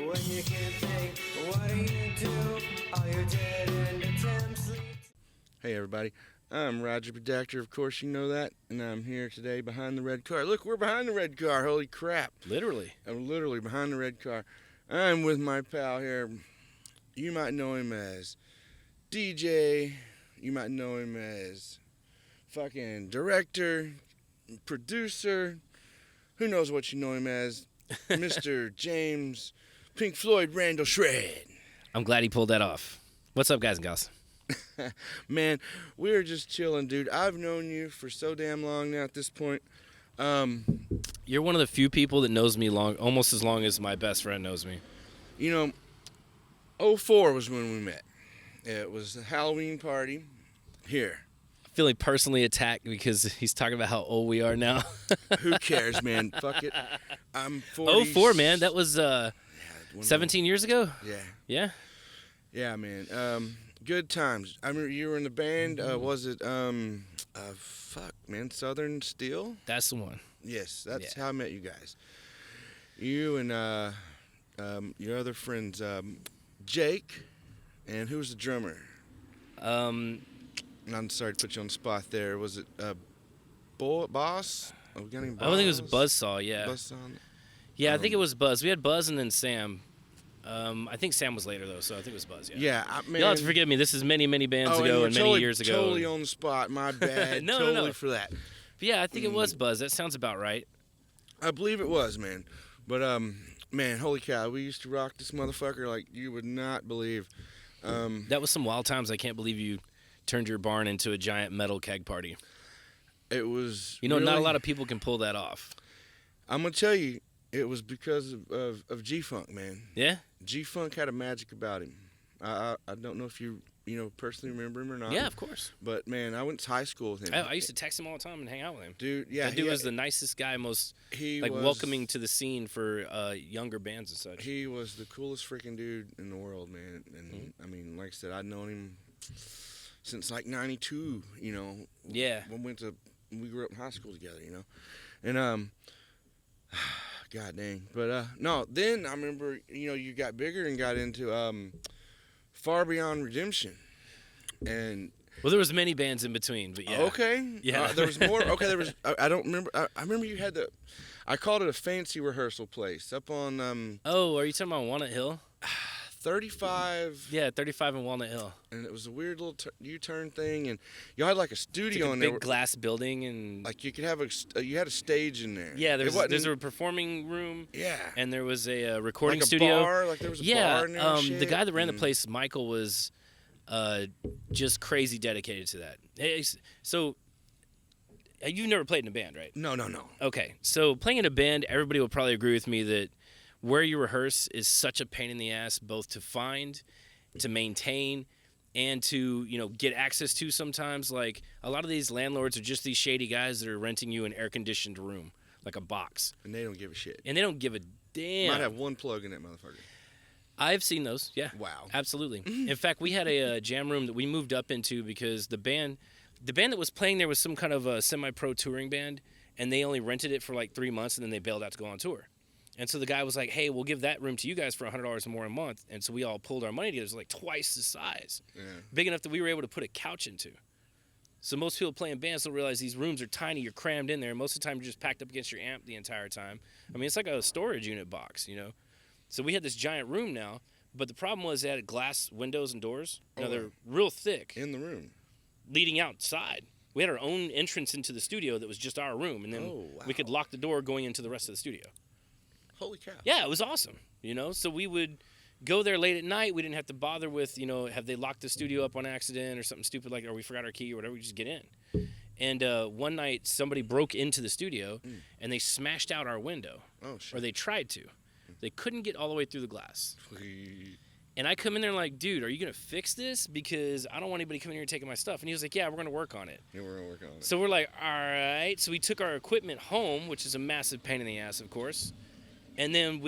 when you can't think, what do you do? All your dead end attempts lead. Hey everybody, I'm Roger Predactor, of course you know that, and I'm here today behind the red car. Look, we're behind the red car, holy crap. Literally. I'm literally behind the red car. I'm with my pal here. You might know him as DJ, you might know him as fucking director, producer, who knows what you know him as, Mr. James Pink Floyd Randall Shred. I'm glad he pulled that off. What's up, guys and gals? Man, we're just chilling, dude. I've known you for so damn long now at this point. You're one of the few people that knows me almost as long as my best friend knows me. You know, 04 was when we met. It was a Halloween party here. Feeling personally attacked because he's talking about how old we are now. Who cares, man? Fuck it. I'm 40. 04, man. That was 17 years ago? Yeah. Yeah? Yeah, man. Good times. I remember you were in the band. Was it, fuck, man, Southern Steel? That's the one. Yes, that's how I met you guys. You and your other friends, Jake, and who was the drummer? I'm sorry to put you on the spot there. Was it Boss? Oh, we got any Boss? I think it was Buzzsaw, yeah. Buzzsaw? Yeah, I think it was Buzz. We had Buzz and then Sam. I think Sam was later, though, so I think it was Buzz, yeah. Yeah, man. You'll have to forgive me. This is many, many bands ago and many years ago. Totally on the spot. My bad. No. For that. But yeah, I think it was Buzz. That sounds about right. I believe it was, man. But, man, holy cow. We used to rock this motherfucker like you would not believe. That was some wild times. I can't believe you turned your barn into a giant metal keg party. It was not a lot of people can pull that off. I'm going to tell you, it was because of G-Funk, man. Yeah? G-Funk had a magic about him. I don't know if you personally remember him or not. Yeah, of course. But, man, I went to high school with him. I used to text him all the time and hang out with him. Dude, yeah. That dude was the nicest guy, most welcoming to the scene for younger bands and such. He was the coolest freaking dude in the world, man. And, I mean, like I said, I'd known him since, like, 92, you know. Yeah. We grew up in high school together, you know. And, God dang. But, no, then I remember, you got bigger and got into Far Beyond Redemption. And well, there was many bands in between, but yeah. Okay. Yeah. There was more. Okay, there was. I don't remember. I remember you had I called it a fancy rehearsal place up on. Oh, are you talking about Walnut Hill? 35. Yeah, 35 in Walnut Hill. And it was a weird little U-turn thing, and you had like a studio like a in big there. Glass building, and like you could have you had a stage in there. Yeah, there's a performing room. Yeah. And there was a recording like a studio. Bar, like there was a bar in there. And shit. The guy that ran the place, Michael, was just crazy dedicated to that. So you've never played in a band, right? No. Okay, so playing in a band, everybody will probably agree with me that where you rehearse is such a pain in the ass, both to find, to maintain, and to get access to. Sometimes, like a lot of these landlords are just these shady guys that are renting you an air-conditioned room, like a box, and they don't give a shit. And they don't give a damn. Might have one plug in that motherfucker. I've seen those, yeah. Wow. Absolutely. In fact, we had a jam room that we moved up into because the band that was playing there was some kind of a semi-pro touring band, and they only rented it for like 3 months, and then they bailed out to go on tour. And so the guy was like, hey, we'll give that room to you guys for $100 more a month. And so we all pulled our money together. It was like twice the size. Yeah. Big enough that we were able to put a couch into. So most people playing bands don't realize these rooms are tiny. You're crammed in there. Most of the time, you're just packed up against your amp the entire time. I mean, it's like a storage unit box, So we had this giant room now. But the problem was they had glass windows and doors. They're real thick. In the room. Leading outside. We had our own entrance into the studio that was just our room. And then we could lock the door going into the rest of the studio. Holy cow. Yeah, it was awesome, So we would go there late at night. We didn't have to bother with, have they locked the studio up on accident or something stupid like, or we forgot our key or whatever. We just get in. And one night, somebody broke into the studio, and they smashed out our window. Oh, shit. Or they tried to. They couldn't get all the way through the glass. And I come in there like, dude, are you going to fix this? Because I don't want anybody coming here and taking my stuff. And he was like, yeah, we're going to work on it. Yeah, we're going to work on it. So we're like, all right. So we took our equipment home, which is a massive pain in the ass, of course. And then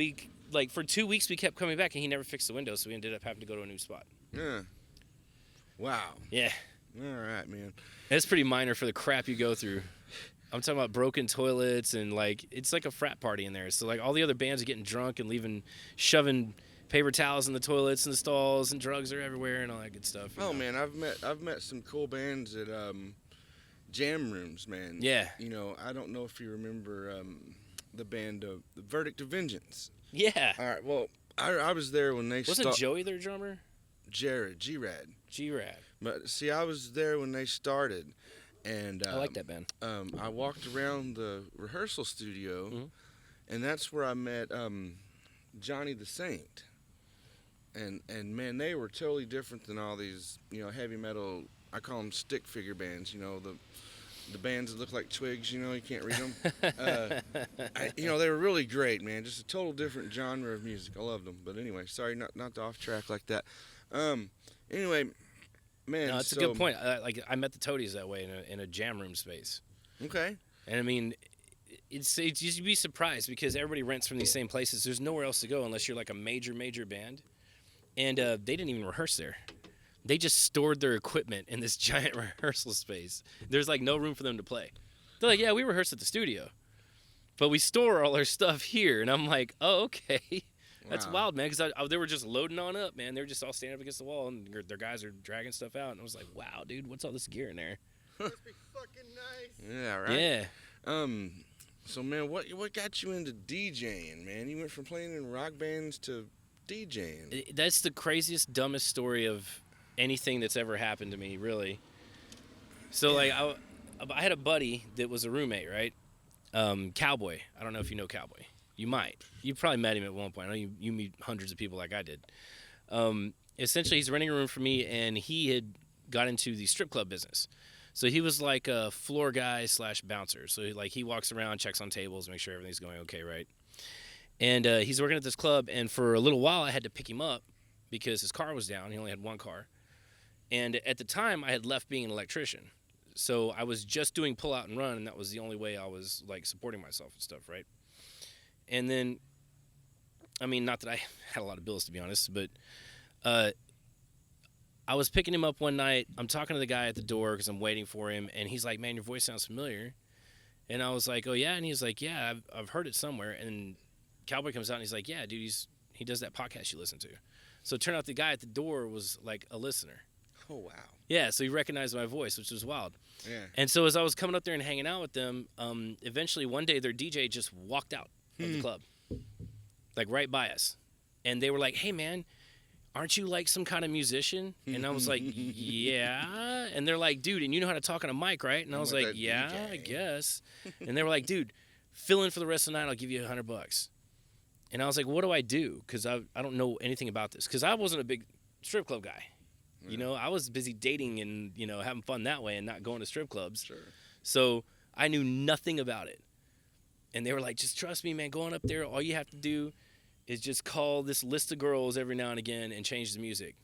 for 2 weeks, we kept coming back, and he never fixed the window, so we ended up having to go to a new spot. Yeah. Wow. Yeah. All right, man. That's pretty minor for the crap you go through. I'm talking about broken toilets and, it's like a frat party in there. So, all the other bands are getting drunk and shoving paper towels in the toilets and the stalls, and drugs are everywhere and all that good stuff. Oh man, I've met some cool bands at jam rooms, man. Yeah. You know, I don't know if you remember the band The Verdict of Vengeance. Yeah. All right, well, I was there when they Wasn't Joey their drummer? Jared G-Rad. G-Rad. But see, I was there when they started, and I like that band. I walked around the rehearsal studio, Mhm. and that's where I met Johnny the Saint. And man, they were totally different than all these, you know, heavy metal. I call them stick figure bands. You know, the bands that look like twigs. You know, you can't read them. You know, they were really great, man. Just a total different genre of music. I loved them. But anyway, sorry, not to off track like that. Anyway, man. No, it's a good point. Like I met the Toadies that way in a jam room space. Okay. And I mean, it's you'd be surprised because everybody rents from these same places. There's nowhere else to go unless you're like a major band. And they didn't even rehearse there. They just stored their equipment in this giant rehearsal space. There's like no room for them to play. They're like, yeah, we rehearse at the studio, but we store all our stuff here. And I'm like, oh, okay. That's Wow. wild, man, because they were just loading on up, man. They were just all standing up against the wall, and their guys are dragging stuff out. And I was like, wow, dude, what's all this gear in there? Must be fucking nice. Yeah. Right. Yeah. So man, what got you into DJing, man? You went from playing in rock bands to DJing. That's the craziest, dumbest story of anything that's ever happened to me, really. So, like, I had a buddy that was a roommate, right? Cowboy. I don't know if you know Cowboy. You might. You probably met him at one point. I know you meet hundreds of people like I did. Essentially, he's renting a room for me, and he had got into the strip club business. So he was like a floor guy / bouncer. So he walks around, checks on tables, makes sure everything's going okay, right? And he's working at this club, and for a little while I had to pick him up because his car was down. He only had one car. And at the time, I had left being an electrician. So I was just doing pull out and run, and that was the only way I was like supporting myself and stuff, right? And then, I mean, not that I had a lot of bills, to be honest, but I was picking him up one night. I'm talking to the guy at the door because I'm waiting for him, and he's like, man, your voice sounds familiar. And I was like, oh, yeah? And he's like, yeah, I've heard it somewhere. And Cowboy comes out, and he's like, yeah, dude, he does that podcast you listen to. So it turned out the guy at the door was like a listener. Oh wow. Yeah, so he recognized my voice, which was wild. Yeah. And so as I was coming up there and hanging out with them, eventually one day their DJ just walked out of the club, like right by us. And they were like, hey, man, aren't you like some kind of musician? And I was like, yeah. And they're like, dude, and you know how to talk on a mic, right? And I was like, yeah, DJ. I guess. And they were like, dude, fill in for the rest of the night. I'll give you $100. And I was like, what do I do? Because I don't know anything about this. Because I wasn't a big strip club guy. You know, I was busy dating and, you know, having fun that way and not going to strip clubs. Sure. So I knew nothing about it. And they were like, just trust me, man. Going up there, all you have to do is just call this list of girls every now and again and change the music.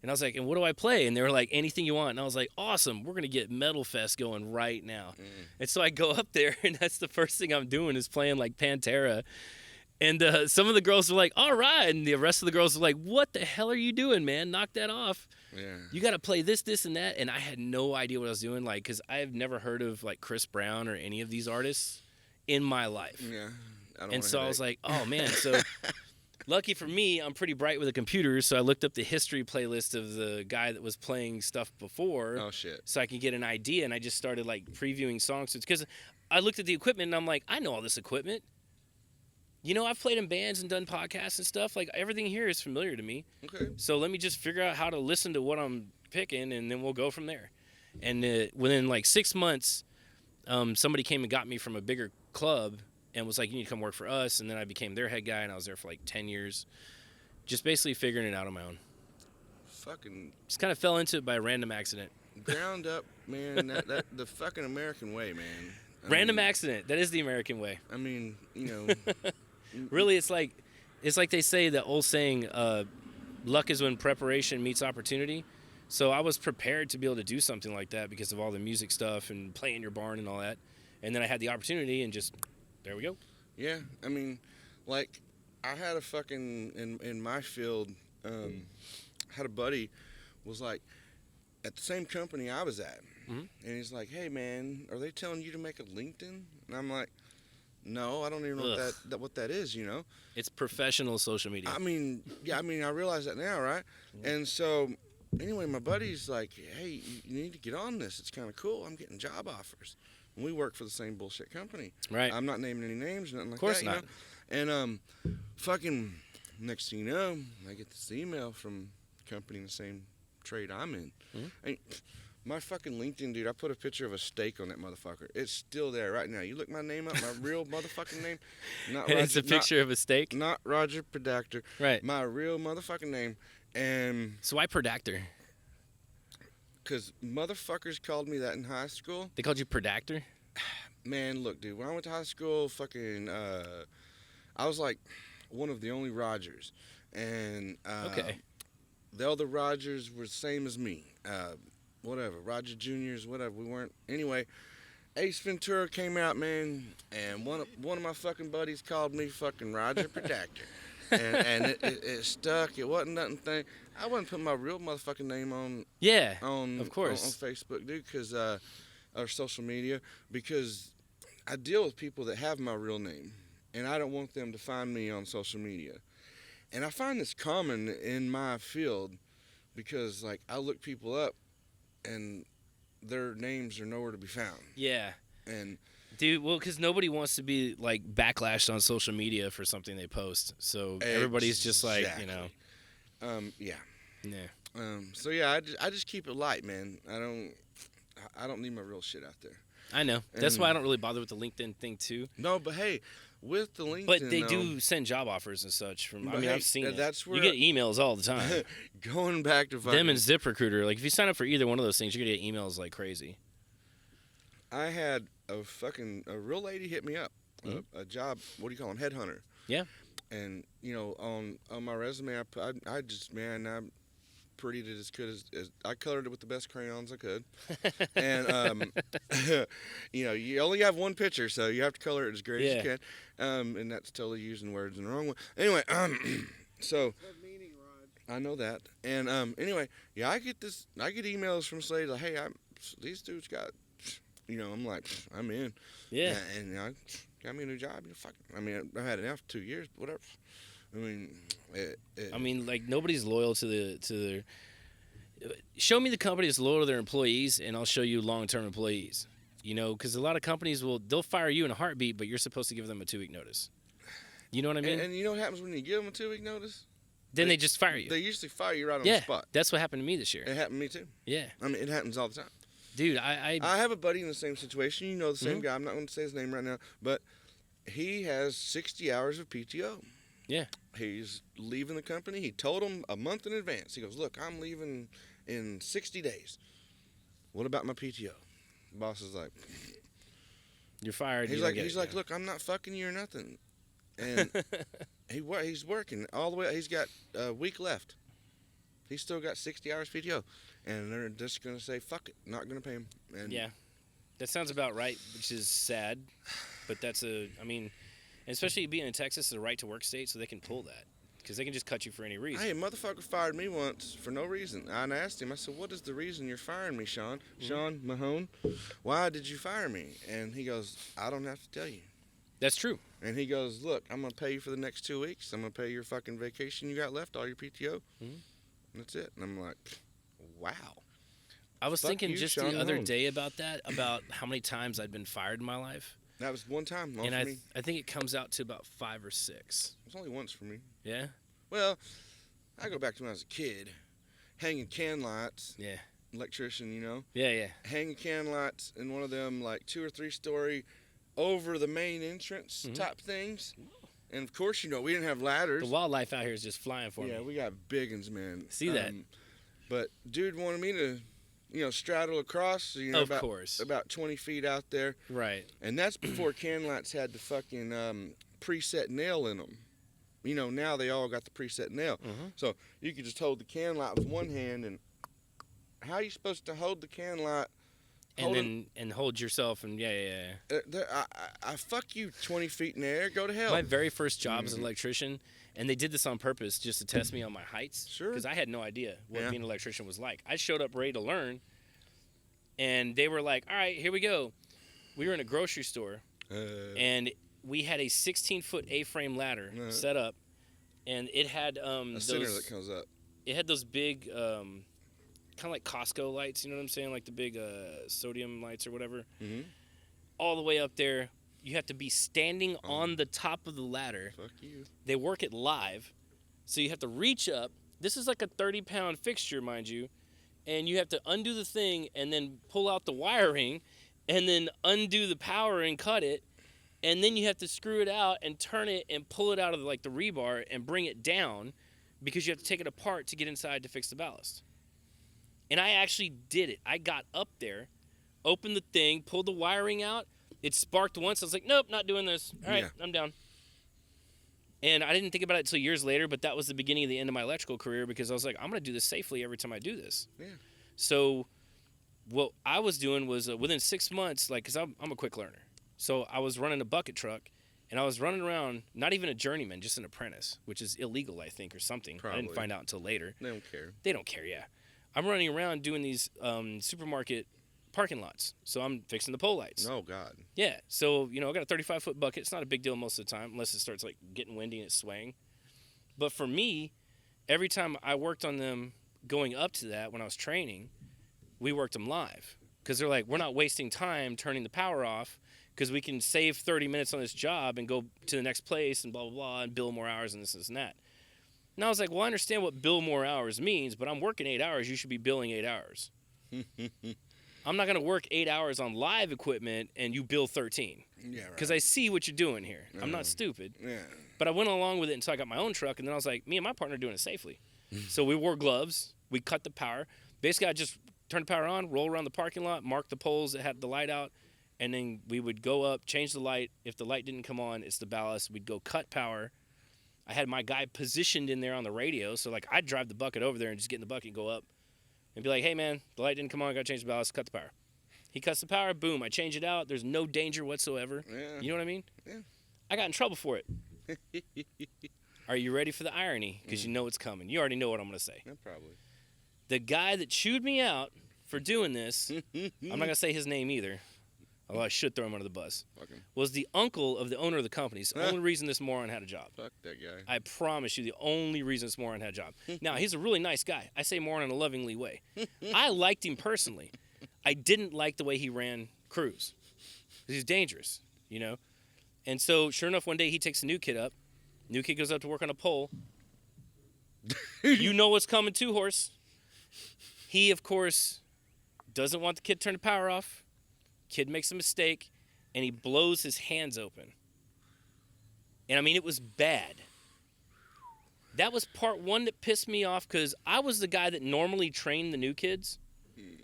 And I was like, and what do I play? And they were like, anything you want. And I was like, awesome. We're going to get Metal Fest going right now. And so I go up there, and that's the first thing I'm doing is playing like Pantera. And some of the girls were like, all right. And the rest of the girls were like, what the hell are you doing, man? Knock that off. Yeah. You got to play this, and that. And I had no idea what I was doing, like, because I have never heard of, like, Chris Brown or any of these artists in my life. Yeah. And so I was like, oh, man. So lucky for me, I'm pretty bright with a computer, so I looked up the history playlist of the guy that was playing stuff before. Oh, shit. So I could get an idea, and I just started, like, previewing songs. Because I looked at the equipment, and I'm like, I know all this equipment. You know, I've played in bands and done podcasts and stuff. Like, everything here is familiar to me. Okay. So let me just figure out how to listen to what I'm picking, and then we'll go from there. And within, like, 6 months, somebody came and got me from a bigger club and was like, you need to come work for us. And then I became their head guy, and I was there for, like, 10 years. Just basically figuring it out on my own. Fucking Just kind of fell into it by a random accident. ground up, man. That the fucking American way, man. Random accident. That is the American way. I mean, you know. Really, it's like they say, the old saying, luck is when preparation meets opportunity. So I was prepared to be able to do something like that because of all the music stuff and playing your barn and all that. And then I had the opportunity and just, there we go. Yeah, I mean, like, I had a fucking, in my field, had a buddy was like, at the same company I was at. Mhm. And he's like, hey, man, are they telling you to make a LinkedIn? And I'm like, No, I don't even know Ugh. what that is. You know. It's professional social media. I mean, yeah. I mean, I realize that now, right? And so, anyway, my buddy's like, "Hey, you need to get on this. It's kind of cool. I'm getting job offers." And we work for the same bullshit company. Right. I'm not naming any names, nothing like Of course that. not. You know? And fucking next thing you know, I get this email from a company in the same trade I'm in. And my fucking LinkedIn, dude, I put a picture of a steak on that motherfucker. It's still there right now. You look my name up, my real motherfucking name. Not Roger, It's a picture of a steak. Not Roger Predactor. Right. My real motherfucking name. And So why Predactor? because motherfuckers called me that in high school. They called you Predactor? Man, look, dude, when I went to high school, fucking, I was like one of the only Rogers. And Okay. the other Rogers were the same as me. Whatever, Roger Juniors, whatever. We weren't. Anyway, Ace Ventura came out, man, and one of my fucking buddies called me fucking Roger Predactor. and it stuck. It wasn't nothing thing. I wouldn't put my real motherfucking name on Yeah. on Of course. on Facebook, dude, because or social media, because I deal with people that have my real name, and I don't want them to find me on social media. And I find this common in my field because, like, I look people up, and their names are nowhere to be found. Yeah. And Dude, well, because nobody wants to be, like, backlashed on social media for something they post. So everybody's just like, you know. yeah. Yeah. So yeah, I just keep it light, man. I don't need my real shit out there. I know. That's why I don't really bother with the LinkedIn thing, too. No, but hey, with the LinkedIn, But they though, do send job offers and such. From I But mean, hey, I've seen it. that's where you get emails all the time. going back to fucking, Them and ZipRecruiter. Like, if you sign up for either one of those things, you're going to get emails like crazy. I had a real lady hit me up, a job. What do you call them? Headhunter. Yeah. And you know, on my resume, I just, man, I prettied it as good as I colored it with the best crayons I could. And you know, you only have one picture, so you have to color it as great as you can. And that's totally using words in the wrong way. Anyway, so I know that. And anyway, yeah, I get emails from slaves like, hey, these dudes got, you know, I'm like, I'm in. Yeah. And you know, got me a new job. You know, fuck. I mean, I've had it now for 2 years, but whatever. I mean, like, nobody's loyal to their. Show me the company that's loyal to their employees, and I'll show you long-term employees. You know, because a lot of companies they'll fire you in a heartbeat, but you're supposed to give them a 2-week notice. You know what I mean? and you know what happens when you give them a 2-week notice? Then they just fire you. They usually fire you right on the spot. That's what happened to me this year. It happened to me too. Yeah. I mean, it happens all the time. Dude, I have a buddy in the same situation. You know, the same guy. I'm not going to say his name right now, but he has 60 hours of PTO. Yeah. He's leaving the company. He told him a month in advance. He goes, look, I'm leaving in 60 days. What about my PTO? The boss is like, you're fired. He's like, look, I'm not fucking you or nothing. And he's working all the way. He's got a week left. He's still got 60 hours PTO. And they're just going to say, fuck it, not going to pay him. And yeah. That sounds about right, which is sad. But I mean, especially being in Texas, it's a right-to-work state, so they can pull that. Because they can just cut you for any reason. Hey, a motherfucker fired me once for no reason. I asked him, I said, what is the reason you're firing me, Sean? Sean Mahone, why did you fire me? And he goes, I don't have to tell you. That's true. And he goes, look, I'm going to pay you for the next 2 weeks. I'm going to pay your fucking vacation you got left, all your PTO. That's it. And I'm like, wow. I was thinking just Sean the other Mahone. day about that, about how many times I'd been fired in my life. That was one time, all And for me. I think it comes out to about 5 or 6. It was only once for me. Yeah? Well, I go back to when I was a kid, hanging can lights, Yeah. electrician, you know, Yeah. hanging can lights in one of them like 2 or 3 story over the main entrance type things. And of course, you know, we didn't have ladders. The wildlife out here is just flying for me. Yeah, we got big uns, man. See that? But dude wanted me to, you know, straddle across, you know, Of course. about 20 feet out there. Right. And that's before can lights had the fucking preset nail in them. You know, now they all got the preset nail. So you could just hold the can light with one hand, and how are you supposed to hold the can light? And hold yourself, and yeah. I fuck you 20 feet in the air, go to hell. My very first job as an electrician, and they did this on purpose just to test me on my heights. Sure. Because I had no idea what Yeah. being an electrician was like. I showed up ready to learn, and they were like, all right, here we go. We were in a grocery store, and we had a 16-foot A-frame ladder set up, and it had a center that comes up. It had those big, kind of like Costco lights. You know what I'm saying? Like the big sodium lights or whatever. Mm-hmm. All the way up there. You have to be standing on the top of the ladder. Fuck you. They work it live, so you have to reach up. This is like a 30-pound fixture, mind you, and you have to undo the thing and then pull out the wiring, and then undo the power and cut it, and then you have to screw it out and turn it and pull it out of like the rebar and bring it down, because you have to take it apart to get inside to fix the ballast. And I actually did it. I got up there, opened the thing, pulled the wiring out. It sparked once. I was like, nope, not doing this. All right, I'm down. And I didn't think about it until years later, but that was the beginning of the end of my electrical career, because I was like, I'm going to do this safely every time I do this. Yeah. So what I was doing was within 6 months, like, because I'm a quick learner. So I was running a bucket truck, and I was running around, not even a journeyman, just an apprentice, which is illegal, I think, or something. Probably. I didn't find out until later. They don't care. They don't care, yeah. I'm running around doing these supermarket parking lots. So I'm fixing the pole lights. Oh, God. Yeah. So, I got a 35-foot bucket. It's not a big deal most of the time, unless it starts, like, getting windy and it's swaying. But for me, every time I worked on them going up to that when I was training, we worked them live. Because they're like, we're not wasting time turning the power off, because we can save 30 minutes on this job and go to the next place and blah, blah, blah, and bill more hours and this and that. And I was like, well, I understand what bill more hours means, but I'm working 8 hours. You should be billing 8 hours. I'm not going to work 8 hours on live equipment and you bill 13. Yeah, right. Because I see what you're doing here. I'm not stupid. Yeah. But I went along with it until I got my own truck, and then I was like, me and my partner are doing it safely. So we wore gloves. We cut the power. Basically, I just turned the power on, roll around the parking lot, mark the poles that had the light out, and then we would go up, change the light. If the light didn't come on, it's the ballast. We'd go cut power. I had my guy positioned in there on the radio, so like I'd drive the bucket over there and just get in the bucket and go up and be like, hey, man, the light didn't come on. I got to change the ballast. Cut the power. He cuts the power. Boom. I change it out. There's no danger whatsoever. Yeah. You know what I mean? Yeah. I got in trouble for it. Are you ready for the irony? Because you know it's coming. You already know what I'm going to say. Yeah, probably. The guy that chewed me out for doing this, I'm not going to say his name either, although I should throw him under the bus, was the uncle of the owner of the company. It's the only reason this moron had a job. Fuck that guy. I promise you, the only reason this moron had a job. Now, he's a really nice guy. I say moron in a lovingly way. I liked him personally. I didn't like the way he ran crews. Because he's dangerous, And so, sure enough, one day he takes a new kid up. New kid goes up to work on a pole. You know what's coming too, horse. He, of course, doesn't want the kid to turn the power off. Kid makes a mistake, and he blows his hands open. And, I mean, it was bad. That was part one that pissed me off, because I was the guy that normally trained the new kids,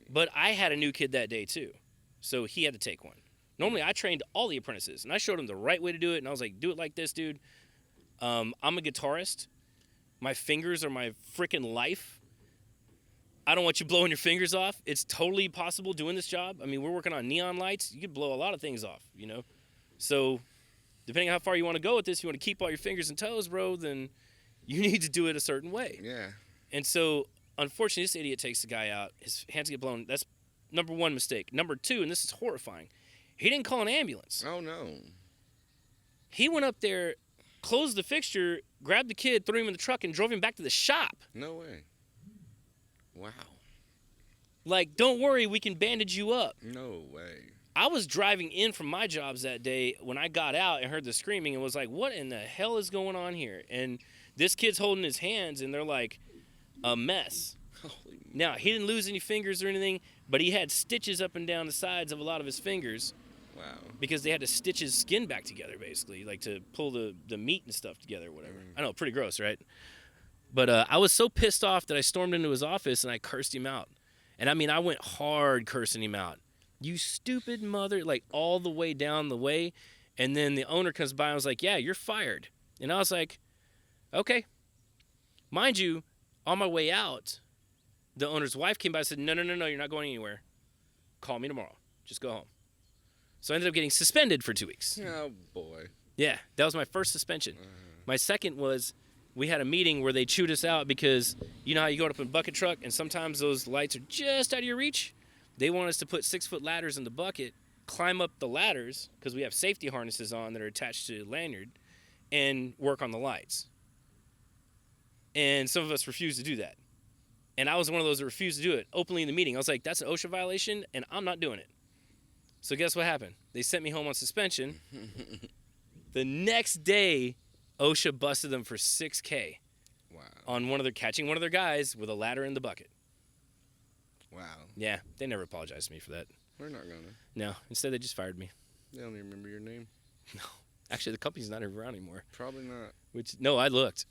but I had a new kid that day, too. So he had to take one. Normally, I trained all the apprentices, and I showed them the right way to do it, and I was like, do it like this, dude. I'm a guitarist. My fingers are my freaking life. I don't want you blowing your fingers off. It's totally possible doing this job. I mean, we're working on neon lights. You could blow a lot of things off, So depending on how far you want to go with this, you want to keep all your fingers and toes, bro, then you need to do it a certain way. Yeah. And so, unfortunately, this idiot takes the guy out. His hands get blown. That's number one mistake. Number two, and this is horrifying, he didn't call an ambulance. Oh, no. He went up there, closed the fixture, grabbed the kid, threw him in the truck, and drove him back to the shop. No way. Wow. Like, don't worry, we can bandage you up. No way. I was driving in from my jobs that day when I got out and heard the screaming and was like, what in the hell is going on here? And this kid's holding his hands, and they're like a mess. Holy. Now, he didn't lose any fingers or anything, but he had stitches up and down the sides of a lot of his fingers. Wow. Because they had to stitch his skin back together, basically, like to pull the meat and stuff together or whatever. I know, pretty gross, right? But I was so pissed off that I stormed into his office and I cursed him out. And I mean, I went hard cursing him out. You stupid mother, like all the way down the way. And then the owner comes by and was like, yeah, you're fired. And I was like, okay. Mind you, on my way out, the owner's wife came by and said, no, you're not going anywhere. Call me tomorrow. Just go home. So I ended up getting suspended for 2 weeks. Oh, boy. Yeah, that was my first suspension. My second was we had a meeting where they chewed us out because you know how you go up in a bucket truck and sometimes those lights are just out of your reach? They want us to put 6-foot ladders in the bucket climb up the ladders because we have safety harnesses on that are attached to the lanyard and work on the lights. And some of us refused to do that. And I was one of those that refused to do it openly in the meeting. I was like, that's an OSHA violation, and I'm not doing it. So guess what happened? They sent me home on suspension. The next day, OSHA busted them for $6,000 Wow. on catching one of their guys with a ladder in the bucket. Wow. Yeah, they never apologized to me for that. We're not gonna. No, instead they just fired me. They don't even remember your name. No, actually the company's not around anymore. Probably not. No, I looked.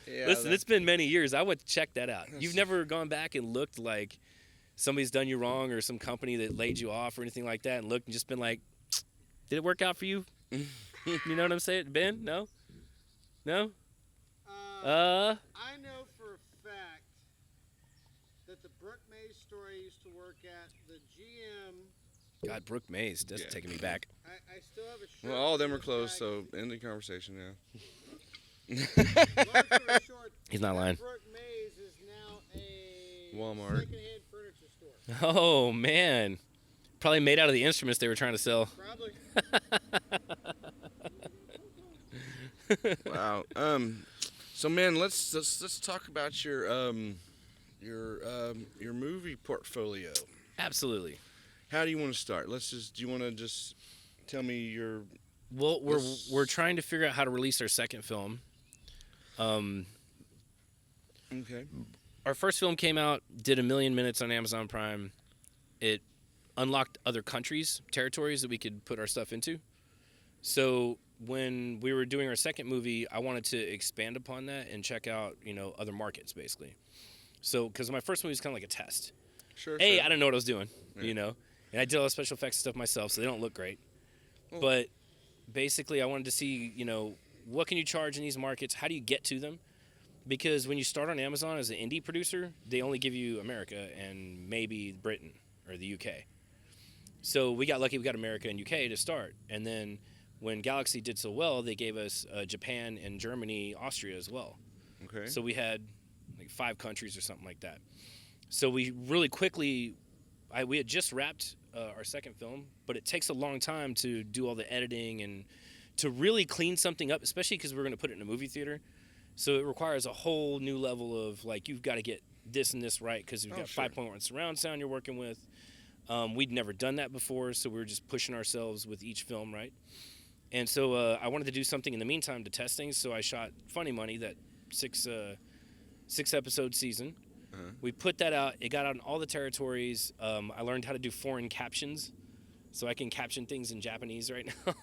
Yeah, Listen, it's been many years. I went to check that out. You've never gone back and looked like somebody's done you wrong or some company that laid you off or anything like that and looked and just been like, did it work out for you? You know what I'm saying? Ben? No? No? I know for a fact that the Brooke Mays store I used to work at, the GM. God, Brooke Mays. That's taking me back. I still have a shirt. Well, all of them in are the closed, bag. so end the conversation now. Long story short, He's not lying. Brooke Mays is now a Walmart. secondhand furniture store. Oh, man. Probably made out of the instruments they were trying to sell. Probably. Wow. So man, let's talk about your movie portfolio. Absolutely. How do you want to start? Do you want to just tell me your? Well, we're trying to figure out how to release our second film. Okay. Our first film came out, did 1 million minutes on Amazon Prime. It unlocked other countries, territories that we could put our stuff into. So when we were doing our second movie, I wanted to expand upon that and check out, other markets, basically. So, because my first movie was kind of like a test. Sure. I sure. didn't know what I was doing, Yeah. And I did all the special effects stuff myself, so they don't look great. Well- But basically, I wanted to see, what can you charge in these markets? How do you get to them? Because when you start on Amazon as an indie producer, they only give you America and maybe Britain or the UK. So we got lucky. We got America and UK to start. And then when Galaxy did so well, they gave us Japan and Germany, Austria as well. Okay. So we had like 5 countries or something like that. So we really quickly, we had just wrapped our second film, but it takes a long time to do all the editing and to really clean something up, especially because we're going to put it in a movie theater. So it requires a whole new level of, like, you've got to get this and this right because you've got sure. 5.1 surround sound you're working with. We'd never done that before, so we were just pushing ourselves with each film, right? And so I wanted to do something in the meantime to test things, so I shot Funny Money, that 6-episode season. Uh-huh. We put that out. It got out in all the territories. I learned how to do foreign captions, so I can caption things in Japanese right now.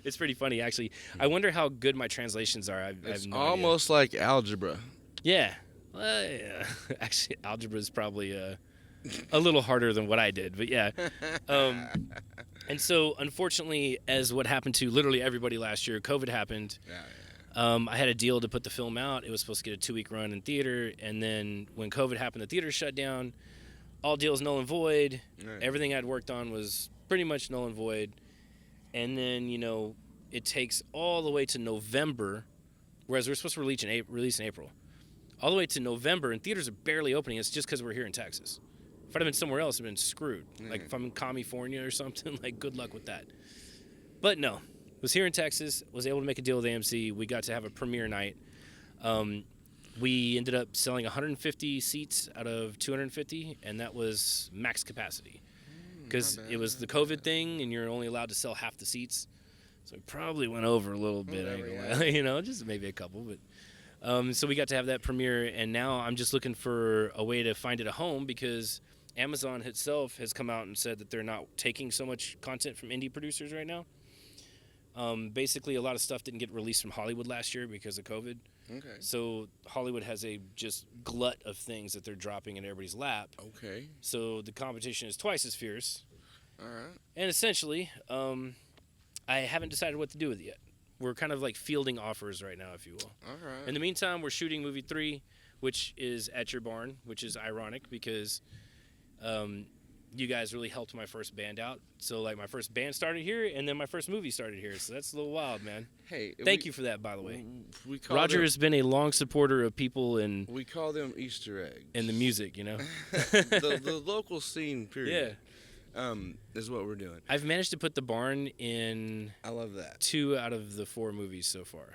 It's pretty funny, actually. I wonder how good my translations are. I It's have no idea. almost like algebra. Yeah. Yeah. Actually, algebra is probably a little harder than what I did, but yeah. And so, unfortunately, as what happened to literally everybody last year, COVID happened. Yeah. I had a deal to put the film out. It was supposed to get a 2-week run in theater, and then when COVID happened, the theater shut down. All deals null and void. Right. Everything I'd worked on was pretty much null and void. And then, it takes all the way to November, whereas we're supposed to release in April. All the way to November, and theaters are barely opening. It's just because we're here in Texas. If I'd have been somewhere else, I'd been screwed. Yeah. Like if I'm in California or something, like good luck with that. But no, was here in Texas, was able to make a deal with AMC. We got to have a premiere night. We ended up selling 150 seats out of 250, and that was max capacity. Because not bad, it was the not COVID bad. thing, and you're only allowed to sell half the seats. So we probably went over a little bit, I ain't Whatever, gonna lie. Just maybe a couple. But so we got to have that premiere, and now I'm just looking for a way to find it a home because Amazon itself has come out and said that they're not taking so much content from indie producers right now. Basically, a lot of stuff didn't get released from Hollywood last year because of COVID. Okay. So Hollywood has a just glut of things that they're dropping in everybody's lap. Okay. So the competition is twice as fierce. All right. And essentially, I haven't decided what to do with it yet. We're kind of like fielding offers right now, if you will. All right. In the meantime, we're shooting movie 3, which is at your barn, which is ironic because you guys really helped my first band out. So like my first band started here, and then my first movie started here. So that's a little wild, man. Hey, Thank you for that, by the way. We call Roger them, has been a long supporter of people and we call them Easter eggs. the music, you know. the local scene, period. Yeah. Is what we're doing. I've managed to put the barn in I love that. 2 out of the 4 movies so far.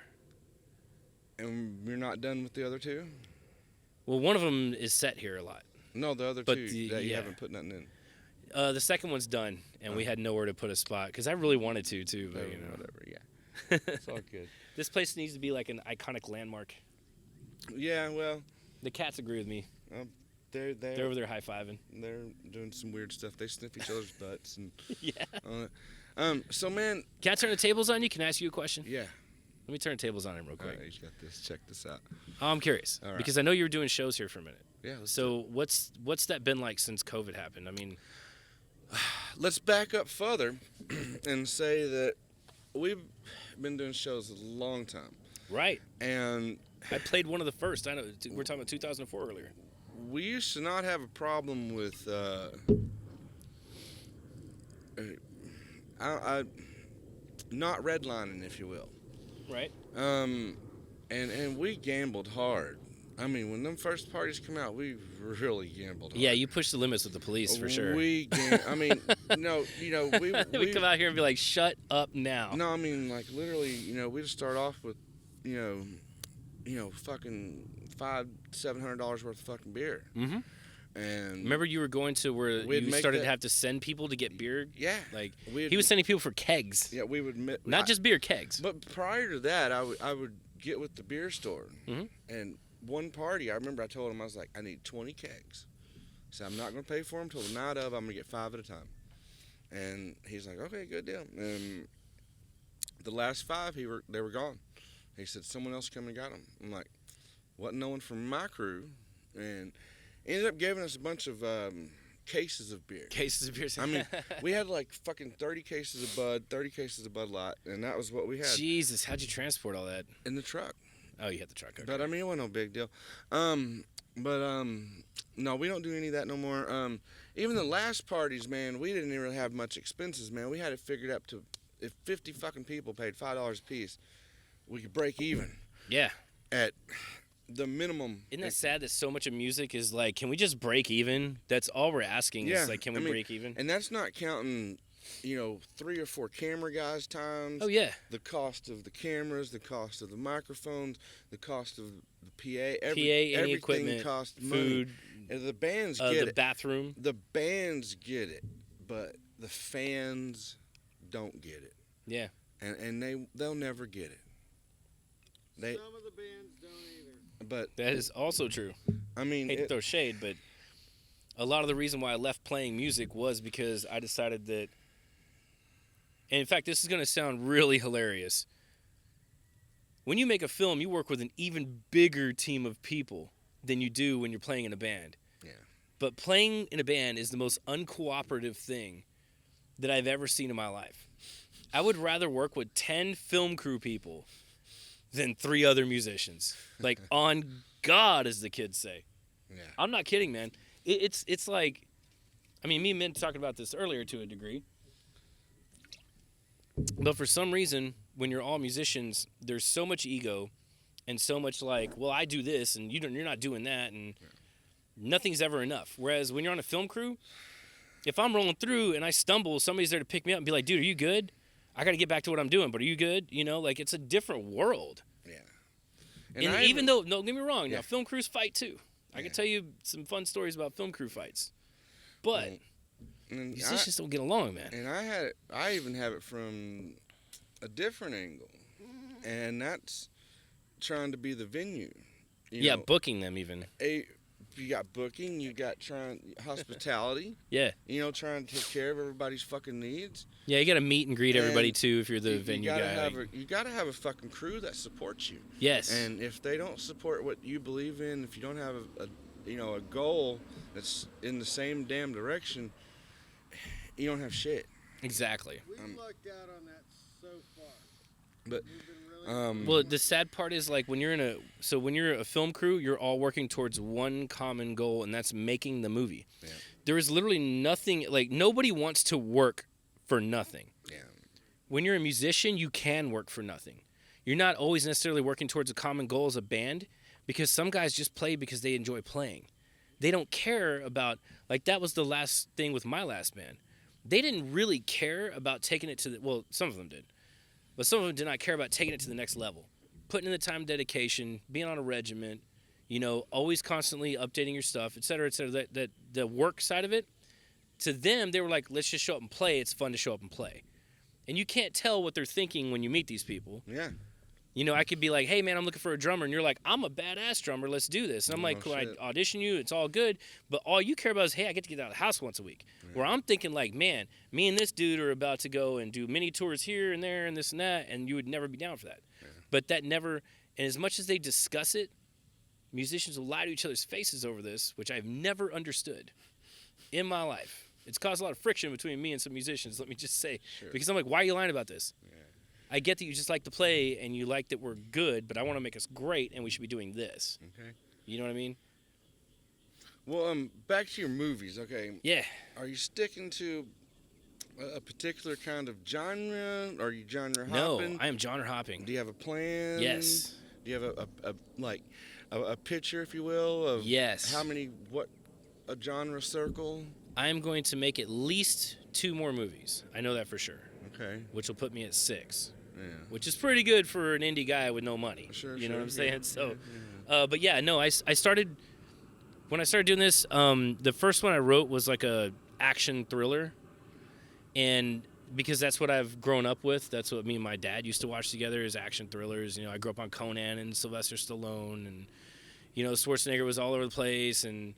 And we're not done with the other 2? Well, one of them is set here a lot. No, the other But 2 that you yeah. haven't put nothing in. The second one's done, and we had nowhere to put a spot because I really wanted to too. But you know, Whatever, yeah. It's all good. this place needs to be like an iconic landmark. Yeah, well, The cats agree with me. they're They're over there high fiving. They're doing some weird stuff. They sniff each other's butts and Yeah. so man, Can I turn the tables on you? Can I ask you a question? yeah. Let me turn the tables on him real All quick. right, you got this. Check this out. I'm curious All right. because I know you were doing shows here for a minute. Yeah. So what's that been like since COVID happened? I mean, Let's back up further and say that we've been doing shows a long time, right? and I played one of the first. I know we're talking about 2004 earlier. we used to not have a problem with not redlining, if you will. Right. And we gambled hard. I mean, when them first parties come out, we really gambled hard. Yeah, you pushed the limits with the police for sure. I mean, no, we come out here and be like, "Shut up now." No, I mean, like literally, we'd start off with, fucking $500-700 worth of fucking beer. Mm-hmm. And Remember, you were going to where We'd you make started that- to have to send people to get beer. yeah, Like we'd- he was sending people for kegs, yeah, we would not just beer, kegs. But prior to that, I would get with the beer store, Mhm. and one party, I remember I told him, I was like, I need 20 kegs. So I'm not going to pay for them till the night of. I'm going to get 5 at a time. And he's like, okay, good deal. And the last 5, they were gone. He said, someone else come and got them. I'm like, wasn't no one from my crew. And ended up giving us a bunch of cases of beer. Cases of beer. I mean, we had like fucking 30 cases of Bud, 30 cases of Bud Light, and that was what we had Jesus, how'd you transport all that? in the truck. Oh, you had the truck. Okay. But I mean, it wasn't no big deal. No, we don't do any of that no more. Even the last parties, man, we didn't really have much expenses, man. We had it figured up to if 50 fucking people paid $5 a piece, we could break even Yeah. at the minimum. Isn't that sad that so much of music is like, can we just break even? That's all we're asking Yeah, is like, can we I mean, break even? And that's not counting, 3 or 4 camera guys' times. Oh yeah. The cost of the cameras, the cost of the microphones, the cost of the PA, any everything equipment, costs money. food, And the bands get the it. bathroom. The bands get it, but the fans don't get it. Yeah. And they'll never get it. They Some of the bands don't either. but That is also true. I mean Hate to throw shade, but a lot of the reason why I left playing music was because I decided that, and in fact, this is going to sound really hilarious. When you make a film, you work with an even bigger team of people than you do when you're playing in a band. Yeah. But playing in a band is the most uncooperative thing that I've ever seen in my life. I would rather work with 10 film crew people than 3 other musicians. Like, on God, as the kids say. Yeah. I'm not kidding, man. It's like, I mean, me and Mint talking about this earlier to a degree. But for some reason, when you're all musicians, there's so much ego and so much like, well, I do this and you're not doing that, and nothing's ever enough. Whereas when you're on a film crew, if I'm rolling through and I stumble, somebody's there to pick me up and be like, dude, are you good? I got to get back to what I'm doing, but are you good? Like it's a different world. Yeah. And even though, don't get me wrong, Yeah. now film crews fight too. I can tell you some fun stories about film crew fights. But musicians don't get along, man. And I even have it from a different angle, and that's trying to be the venue. Yeah, booking them even. You got booking, you got hospitality. Yeah. Trying to take care of everybody's fucking needs. Yeah, you got to meet and greet everybody And too if you're the venue guy. You gotta have a fucking crew that supports you. Yes. And if they don't support what you believe in, if you don't have a goal that's in the same damn direction, you don't have shit. Exactly. We've lucked out on that so far. But We've been really Well, the sad part is like when you're a film crew, you're all working towards one common goal, and that's making the movie. Yeah. There is literally nothing, like, nobody wants to work for nothing. Yeah. When you're a musician, you can work for nothing. You're not always necessarily working towards a common goal as a band, because some guys just play because they enjoy playing. They don't care about, like, that was the last thing with my last band. They didn't really care about taking it to the, well, some of them did, but some of them did not care about taking it to the next level. Putting in the time, dedication, being on a regiment, you know, always constantly updating your stuff, et cetera, et cetera. That the work side of it, to them, they were like, let's just show up and play. It's fun to show up and play. And you can't tell what they're thinking when you meet these people. Yeah. You know, I could be like, hey, man, I'm looking for a drummer. And you're like, I'm a badass drummer. Let's do this. And I'm like, cool, I audition you. It's all good. But all you care about is, hey, I get to get out of the house once a week. Yeah. Where I'm thinking like, man, me and this dude are about to go and do mini tours here and there and this and that. And you would never be down for that. Yeah. But that never, and as much as they discuss it, musicians will lie to each other's faces over this, which I've never understood in my life. It's caused a lot of friction between me and some musicians, let me just say. Sure. Because I'm like, why are you lying about this? Yeah. I get that you just like to play and you like that we're good, but I want to make us great and we should be doing this. Okay. You know what I mean? Well, back to your movies, okay? Yeah. Are you sticking to a particular kind of genre? Are you genre hopping? No, I am genre hopping. Do you have a plan? Yes. Do you have a picture, if you will, of yes. how many, what, a genre circle? I am going to make at least 2 more movies. I know that for sure. Okay. Which will put me at 6. Yeah. Which is pretty good for an indie guy with no money. Sure, you know what I'm saying? Yeah, so, yeah. But yeah, no, I started, when I started doing this, the first one I wrote was like a action thriller. And because that's what I've grown up with, that's what me and my dad used to watch together, is action thrillers. You know, I grew up on Conan and Sylvester Stallone, and, you know, Schwarzenegger was all over the place, and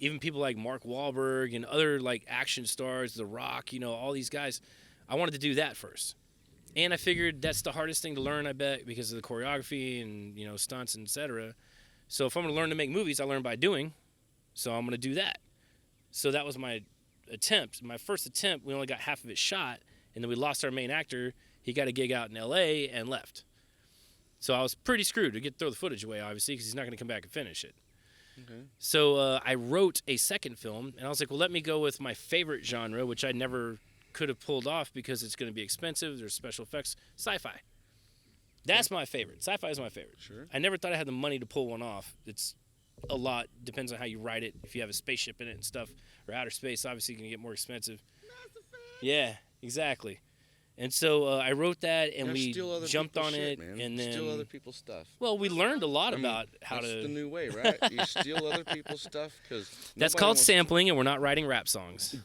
even people like Mark Wahlberg and other like action stars, The Rock, you know, all these guys. I wanted to do that first. And I figured that's the hardest thing to learn, I bet, because of the choreography and, you know, stunts and et cetera. So if I'm going to learn to make movies, I learn by doing. So I'm going to do that. So that was my attempt. My first attempt, we only got half of it shot, and then we lost our main actor. He got a gig out in L.A. and left. So I was pretty screwed to throw the footage away, obviously, because he's not going to come back and finish it. Okay. So I wrote a second film, and I was like, well, let me go with my favorite genre, which I never could have pulled off because it's going to be expensive. There's special effects. Sci-fi. That's my favorite. Sci-fi is my favorite. Sure. I never thought I had the money to pull one off. It's a lot. Depends on how you write it. If you have a spaceship in it and stuff, or outer space, obviously you can get more expensive. Yeah, exactly. And so I wrote that, and we jumped on it, man. and then steal other people's stuff. Well, we learned a lot about how that's to. That's the new way, right? You steal other people's stuff because that's called sampling, and we're not writing rap songs.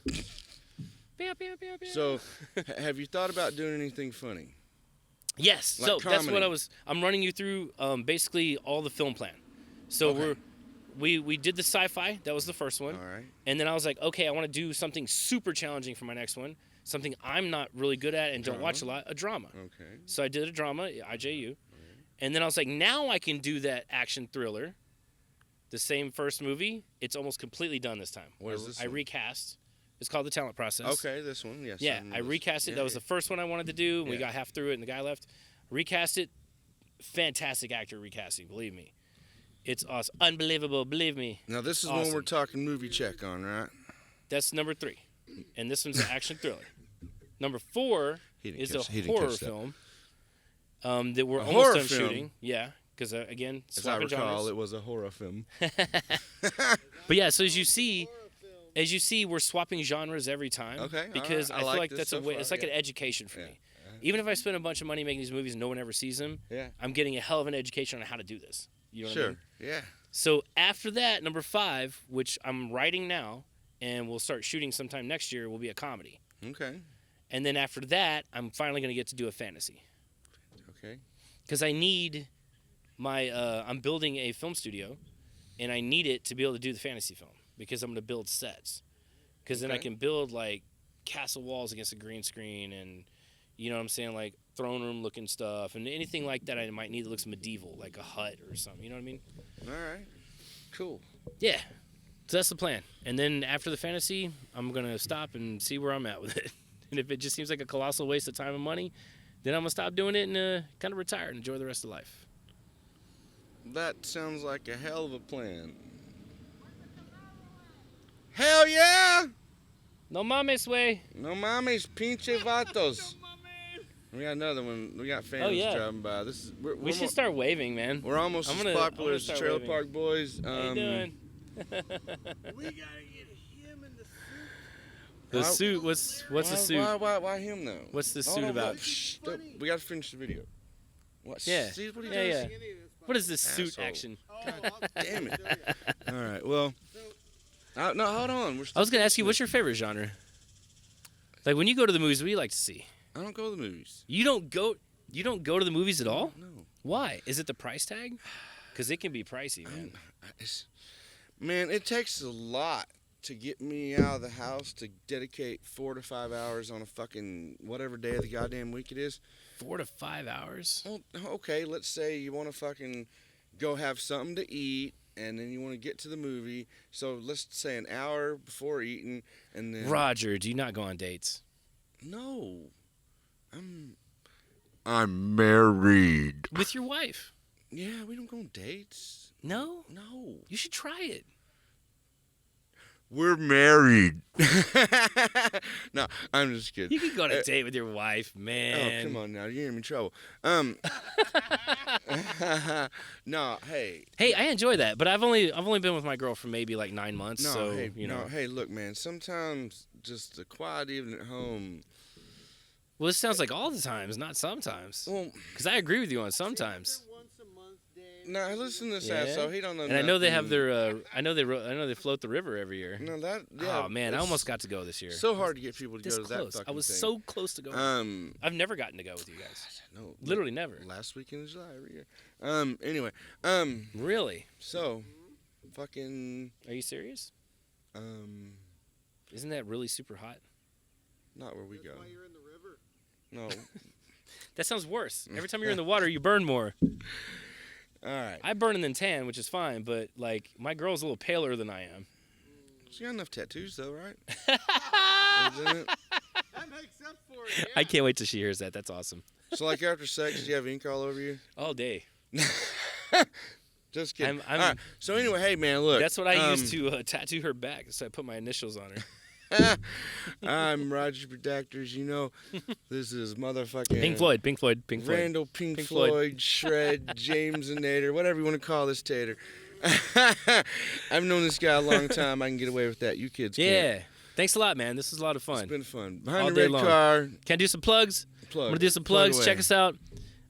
So, have you thought about doing anything funny? Yes. Like so comedy? That's what I'm running you through. Basically, all the film plan. So okay. we did the sci-fi. That was the first one. All right. And then I was like, okay, I want to do something super challenging for my next one. Something I'm not really good at and don't watch a lot. A drama. Okay. So I did a drama, IJU. Okay. And then I was like, now I can do that action thriller. The same first movie. It's almost completely done this time. What is this? I recast. It's called The Talent Process. Okay, this one, yes. Yeah, I recast it. Yeah, that was the first one I wanted to do. We got half through it, and the guy left. Recast it. Fantastic actor recasting, believe me. It's awesome. Unbelievable, believe me. Now, this is awesome. one we're talking movie check on, right? That's number 3. And this one's an action thriller. Number 4 is a horror film that we're almost done shooting. Yeah, because, again, as I recall, it was a horror film. But, yeah, so as you see, we're swapping genres every time. Okay. Because right. I feel like that's so a way. far, it's like an education for me. Even if I spend a bunch of money making these movies and no one ever sees them, I'm getting a hell of an education on how to do this. You know what I mean? Yeah. So after that, number 5, which I'm writing now, and we'll start shooting sometime next year, will be a comedy. Okay. And then after that, I'm finally going to get to do a fantasy. Okay. Because I need my, I'm building a film studio, and I need it to be able to do the fantasy film, because I'm going to build sets. Because then I can build, like, castle walls against a green screen, and, you know what I'm saying, like, throne room looking stuff, and anything like that I might need that looks medieval, like a hut or something, you know what I mean? All right. Cool. Yeah. So that's the plan. And then after the fantasy, I'm going to stop and see where I'm at with it. And if it just seems like a colossal waste of time and money, then I'm going to stop doing it and kind of retire and enjoy the rest of life. That sounds like a hell of a plan. Hell yeah! No mames, way. No mames, pinche vatos. We got another one. We got fans yeah. driving by. This is We should start waving, man. We're almost I'm as gonna popular as the start Trailer waving. Park Boys. How you doing? We gotta get him in the suit. The Why- suit. What's the suit? Why him though? What's the Hold suit on, about? wait, shh, we gotta finish the video. What? Yeah. See what he Yeah, does? yeah. What is this suit Asshole. action? Damn it. All right. Well. No, hold on. I was gonna ask you, what's your favorite genre? Like when you go to the movies, what do you like to see? I don't go to the movies. You don't go to the movies at all? No. Why? Is it the price tag? Because it can be pricey, man. Man, it takes a lot to get me out of the house to dedicate 4 to 5 hours on a fucking whatever day of the goddamn week it is. 4 to 5 hours. Well, okay, let's say you want to fucking go have something to eat, and then you want to get to the movie. So let's say an hour before eating, and then Roger, do you not go on dates? No, I'm married. With your wife? Yeah, we don't go on dates. No? No, You should try it. we're married. No, I'm just kidding. You can go on a date with your wife, man. Oh, come on now, you're in trouble. No, hey. Hey, I enjoy that, but I've only been with my girl for maybe like 9 months. No, so hey, you know. no, hey, look, man. Sometimes just a quiet evening at home. Well, it sounds like all the times, not sometimes. Well, Because I agree with you on sometimes. Once a month, Dave. no, listen to this Yeah. asshole. He don't know. And I know they have nothing. their. I know they float the river every year. No, that. Yeah, Oh man, I it's almost got to go this year. So hard to get people to This go to close. that fucking I was thing. so close to going. I've never gotten to go with you guys. No, Literally never. Last weekend in July every year. Anyway. Really? So, fucking. Are you serious? Isn't that really super hot? Not where we That's go. why you're in the river. No. That sounds worse. Every time you're in the water, you burn more. All right. I burn and then tan, which is fine, but like my girl's a little paler than I am. She got enough tattoos though, right? Isn't it? That makes up for it. Yeah. I can't wait till she hears that. That's awesome. So like after sex, did you have ink all over you? All day. Just kidding. I'm- All right. So anyway, hey man, look. That's what I used to tattoo her back, so I put my initials on her. I'm Roger Productors. You know, this is motherfucking Pink Floyd. Randall, Pink Floyd. Floyd, Shred, James and Nader, whatever you want to call this tater. I've known this guy a long time. I can get away with that. You kids can't. Yeah. Thanks a lot, man. This is a lot of It's fun. been fun. All Behind the day red long. car. Can I do some plugs? Plug. I'm going to do some Plug plugs. away. Check us out.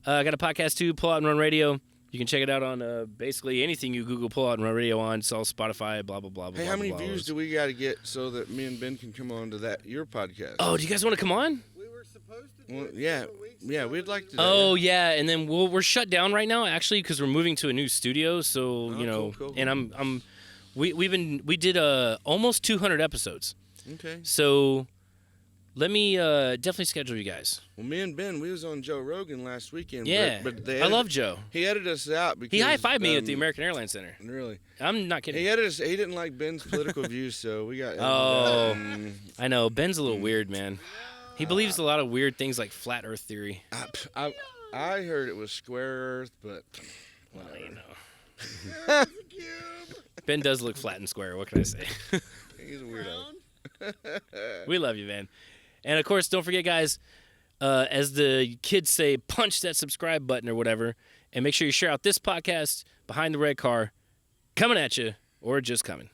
I got a podcast too, Pull Out and Run Radio. You can check it out on basically anything you Google Pull Out and Run Radio on. It's all Spotify, blah, blah, blah, blah. Hey, how many blah, views do we got to get so that me and Ben can come on to your podcast? Oh, do you guys want to come on? We were supposed to do Well, it yeah, several weeks yeah, ago, we'd and like we to. Oh, yeah. And then we're shut down right now, actually, because we're moving to a new studio. So, you know, cool. and we did almost 200 episodes. Okay. So let me definitely schedule you guys. Well, me and Ben, we was on Joe Rogan last weekend. Yeah. but they I love Joe. He edited us out because He high-fived me at the American Airlines Center. Really? I'm not kidding. He edited us. He didn't like Ben's political views, so we got. Oh. I know. Ben's a little weird, man. He believes a lot of weird things like flat Earth theory. I heard it was square Earth, but Well, you know. Ben does look flat and square. What can I say? he's a weirdo. We love you, man. And, of course, don't forget, guys, as the kids say, punch that subscribe button or whatever. And make sure you share out this podcast, Behind the Red Car, coming at you or just coming.